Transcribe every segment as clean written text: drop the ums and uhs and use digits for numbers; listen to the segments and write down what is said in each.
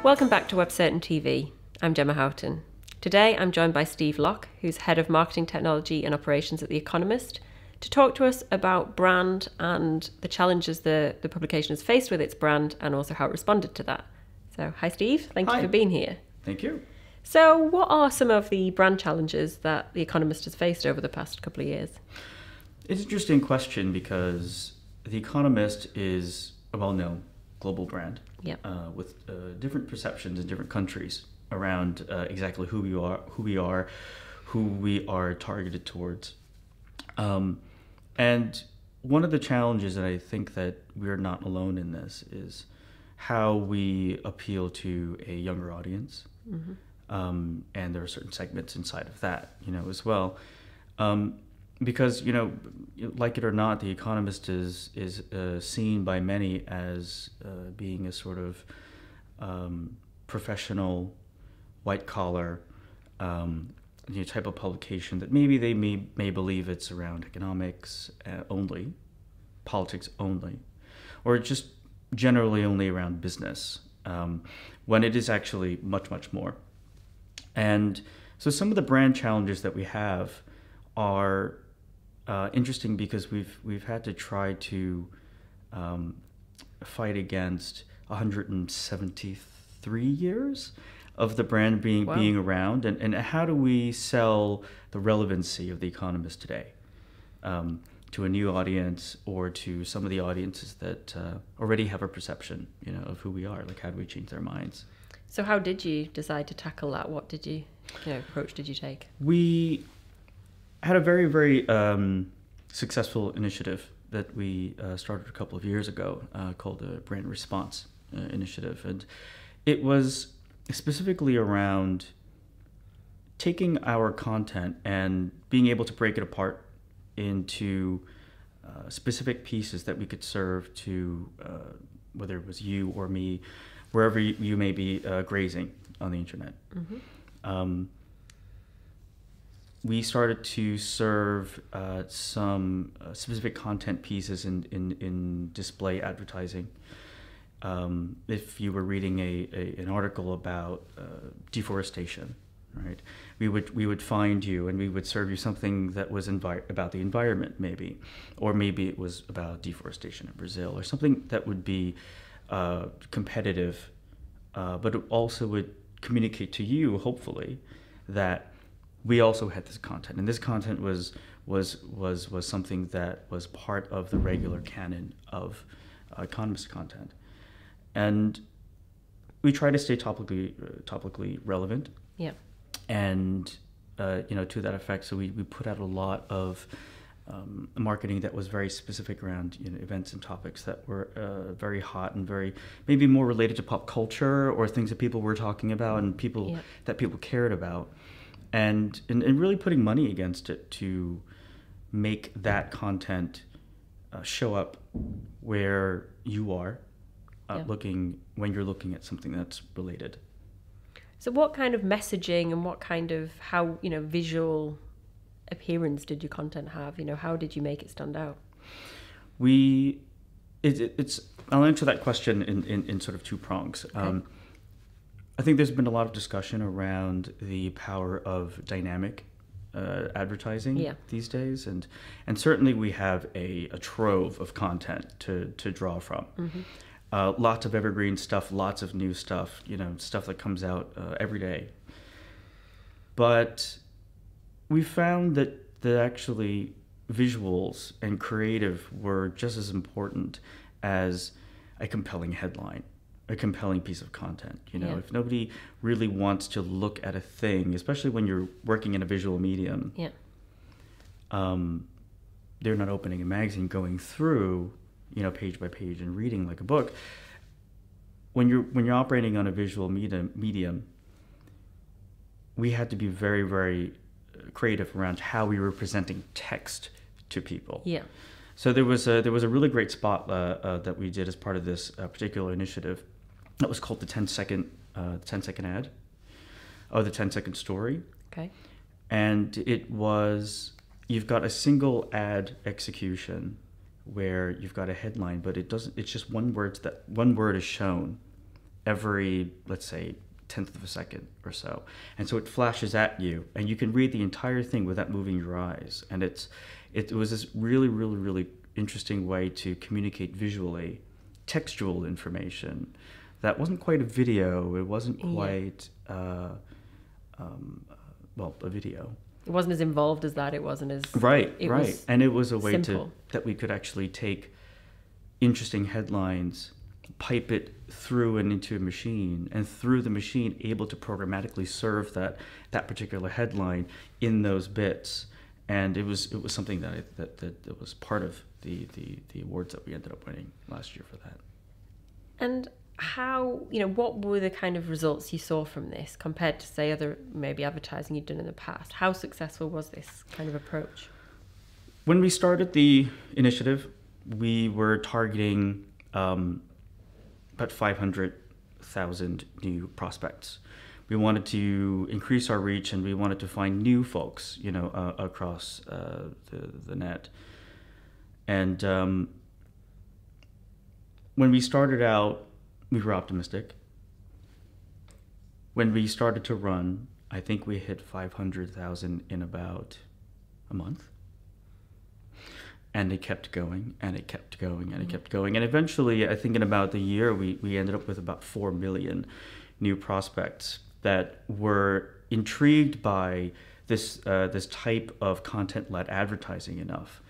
Welcome back to Webcertain TV. I'm Gemma Houghton. Today I'm joined by Steve Lok, who's Head of Marketing Technology and Operations at The Economist, to talk to us about brand and the challenges the publication has faced with its brand and also how it responded to that. So, hi Steve, thank you for being here. Thank you. So, what are some of the brand challenges that The Economist has faced over the past couple of years? It's an interesting question because The Economist is a well-known global brand with different perceptions in different countries around exactly who we are targeted towards. And one of the challenges that I think that we're not alone in this is how we appeal to a younger audience. Mm-hmm. And there are certain segments inside of that, as well. Because, like it or not, The Economist is seen by many as being a sort of professional, white-collar type of publication that maybe they may believe it's around economics only, politics only, or just generally only around business, when it is actually much, much more. And so some of the brand challenges that we have are interesting because we've had to try to fight against 173 years of the brand being around, and how do we sell the relevancy of The Economist today to a new audience or to some of the audiences that already have a perception, of who we are? Like, how do we change their minds? So how did you decide to tackle that? What did you approach did you take? We had a very, very successful initiative that we started a couple of years ago called the Brand Response Initiative. And it was specifically around taking our content and being able to break it apart into specific pieces that we could serve to, whether it was you or me, wherever you may be grazing on the internet. Mm-hmm. We started to serve some specific content pieces in display advertising. If you were reading an article about deforestation, right, we would find you and we would serve you something that was about the environment, maybe, or maybe it was about deforestation in Brazil, or something that would be competitive, but it also would communicate to you, hopefully, that we also had this content, and this content was something that was part of the regular canon of Economist content, and we try to stay topically relevant. Yeah. And to that effect, so we put out a lot of marketing that was very specific around events and topics that were very hot and very maybe more related to pop culture or things that people were talking about and that people cared about. And really putting money against it to make that content show up where you are looking when you're looking at something that's related. So what kind of messaging and what kind of visual appearance did your content have? How did you make it stand out? I'll answer that question in sort of two prongs. Okay. I think there's been a lot of discussion around the power of dynamic advertising these days, and certainly we have a trove of content to draw from. Mm-hmm. Lots of evergreen stuff, lots of new stuff, stuff that comes out every day. But we found that actually visuals and creative were just as important as a compelling headline, a compelling piece of content. If nobody really wants to look at a thing, especially when you're working in a visual medium, they're not opening a magazine, going through, page by page and reading like a book. When you're operating on a visual medium, we had to be very, very creative around how we were presenting text to people. Yeah. So there was a really great spot that we did as part of this particular initiative. That was called the 10-second ad, or the 10-second story. Okay. And it was, you've got a single ad execution where you've got a headline, but it's just one word is shown every, let's say, tenth of a second or so. And so it flashes at you, and you can read the entire thing without moving your eyes. And it was this really, really, really interesting way to communicate visually textual information that wasn't quite a video. It wasn't quite, a video. It wasn't as involved as that. It wasn't as... Right. And it was a way simple. that we could actually take interesting headlines, pipe it through and into a machine, and through the machine able to programmatically serve that particular headline in those bits. And it was something that was part of the awards that we ended up winning last year for that. And how, what were the kind of results you saw from this compared to, say, other maybe advertising you'd done in the past? How successful was this kind of approach? When we started the initiative, we were targeting about 500,000 new prospects. We wanted to increase our reach, and we wanted to find new folks, across the net. And when we started out, we were optimistic. When we started to run, I think we hit 500,000 in about a month. And it kept going, and it kept going, and it kept going. And eventually, I think in about the year, we ended up with about 4 million new prospects that were intrigued by this type of content-led advertising enough.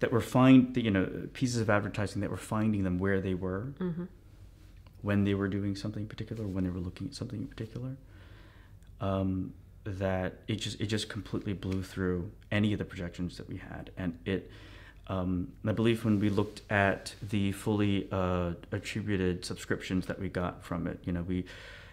That were pieces of advertising that were finding them where they were, when they were doing something particular, when they were looking at something in particular. That it just completely blew through any of the projections that we had. And I believe when we looked at the fully attributed subscriptions that we got from it,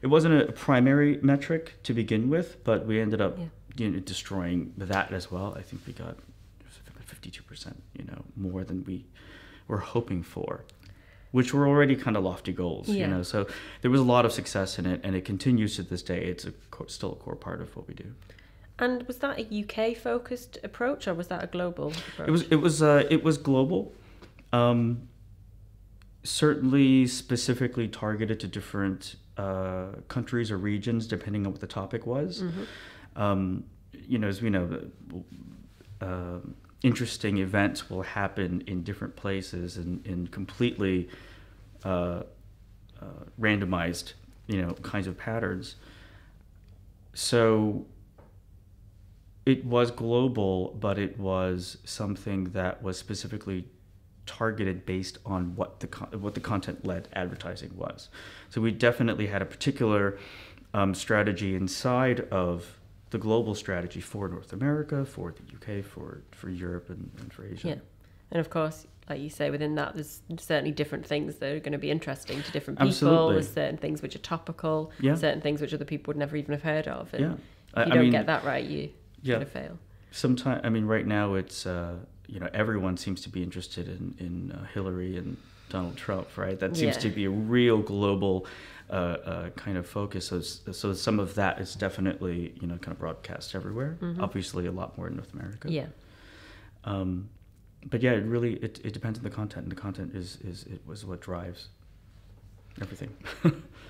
it wasn't a primary metric to begin with, but we ended up destroying that as well. I think we got 52%, more than we were hoping for, which were already kind of lofty goals, So there was a lot of success in it, and it continues to this day. It's still a core part of what we do. And was that a UK-focused approach, or was that a global approach? It was global. Certainly specifically targeted to different countries or regions, depending on what the topic was. As we know, interesting events will happen in different places in completely randomized, kinds of patterns. So it was global, but it was something that was specifically targeted based on what the content-led advertising was. So we definitely had a particular strategy inside of the global strategy for North America, for the UK, for Europe, and for Asia. Yeah, and of course, like you say, within that, there's certainly different things that are going to be interesting to different people. Absolutely. There's certain things which are topical, certain things which other people would never even have heard of. And if you don't get that right, you're going to fail. Right now, it's everyone seems to be interested in Hillary and Donald Trump, right? That seems to be a real global kind of focus. So some of that is definitely kind of broadcast everywhere. Obviously, a lot more in North America. Yeah. But yeah, it depends on the content, and the content was what drives everything.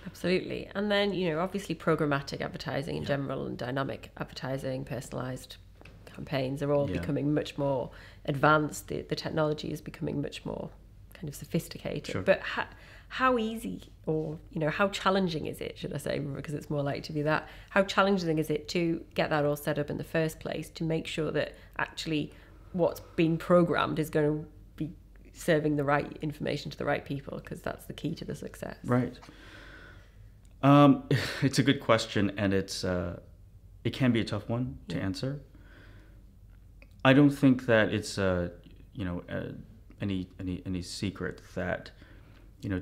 Absolutely. And then obviously programmatic advertising in general, and dynamic advertising, personalised campaigns are all becoming much more advanced. The technology is becoming much more kind of sophisticated. Sure. But how easy, or how challenging is it, should I say, because it's more likely to be that, how challenging is it to get that all set up in the first place, to make sure that actually what's being programmed is going to be serving the right information to the right people, because that's the key to the success. Right. It's a good question, and it can be a tough one to answer. I don't think that it's any secret that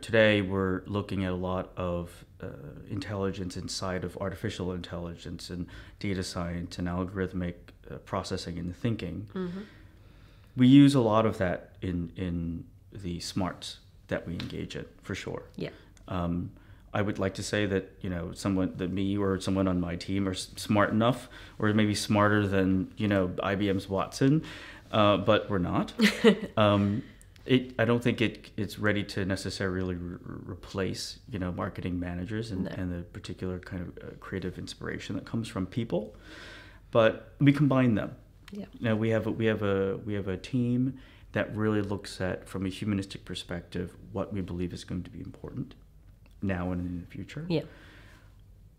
today we're looking at a lot of intelligence inside of artificial intelligence and data science and algorithmic processing and thinking. We use a lot of that in the smarts that we engage in, for sure. Yeah. I would like to say that me or someone on my team are smart enough, or maybe smarter than IBM's Watson, but we're not. I don't think it's ready to necessarily replace, marketing managers and the particular kind of creative inspiration that comes from people, but we combine them. Yeah. Now we have a team that really looks at, from a humanistic perspective, what we believe is going to be important now and in the future. Yeah.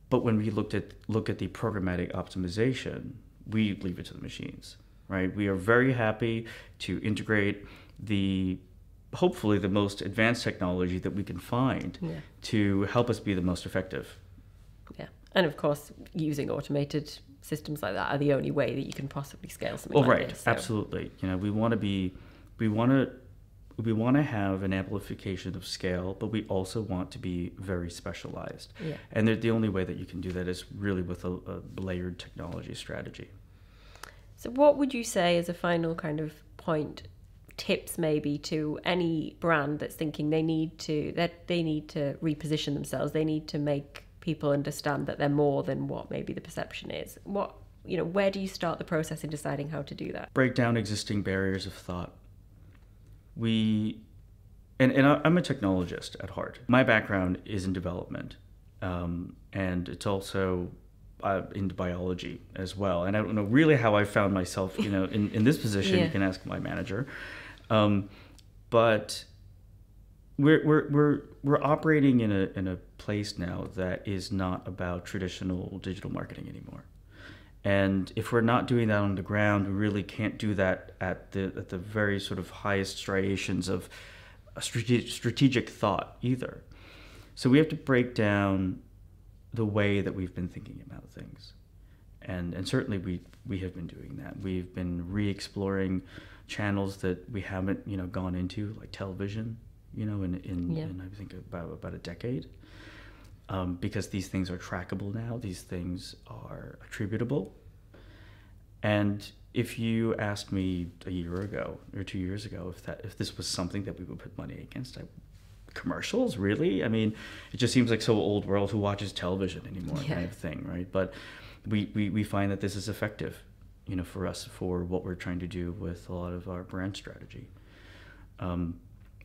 But when we look at the programmatic optimization, we leave it to the machines, right? We are very happy to integrate hopefully the most advanced technology that we can find to help us be the most effective. Yeah. And of course, using automated systems like that are the only way that you can possibly scale something like right. this. So. Absolutely. We want to have an amplification of scale, but we also want to be very specialized. Yeah. And the only way that you can do that is really with a layered technology strategy. So what would you say as a final kind of point, tips maybe to any brand that's thinking they need to reposition themselves, they need to make people understand that they're more than what maybe the perception is? Where do you start the process in deciding how to do that? Break down existing barriers of thought. And I'm a technologist at heart. My background is in development, and it's also into biology as well. And I don't know really how I found myself, in this position. You can ask my manager, but we're operating in a place now that is not about traditional digital marketing anymore. And if we're not doing that on the ground, we really can't do that at the very sort of highest striations of strategic thought either. So we have to break down the way that we've been thinking about things. And certainly we have been doing that. We've been re-exploring channels that we haven't, gone into, like television, in I think about a decade. Because these things are trackable now, these things are attributable. And if you asked me a year ago or 2 years ago if this was something that we would put money against, commercials, really? I mean, it just seems like so old world, who watches television anymore, kind of thing, right? But we find that this is effective, for us, for what we're trying to do with a lot of our brand strategy.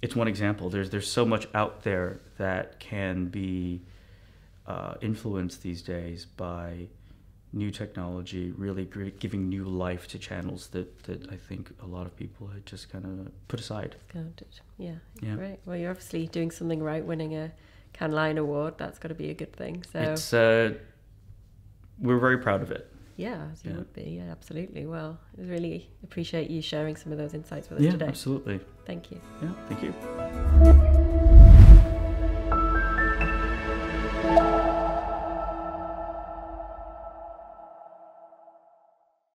It's one example. There's so much out there that can be influenced these days by new technology, really giving new life to channels that I think a lot of people had just kind of put aside. Yeah. Great. Well, you're obviously doing something right, winning a Cannes Lion Award. That's got to be a good thing. So it's we're very proud of it. Yeah, as you would be. Yeah, absolutely. Well, I really appreciate you sharing some of those insights with us today. Absolutely. Thank you. Yeah, thank you.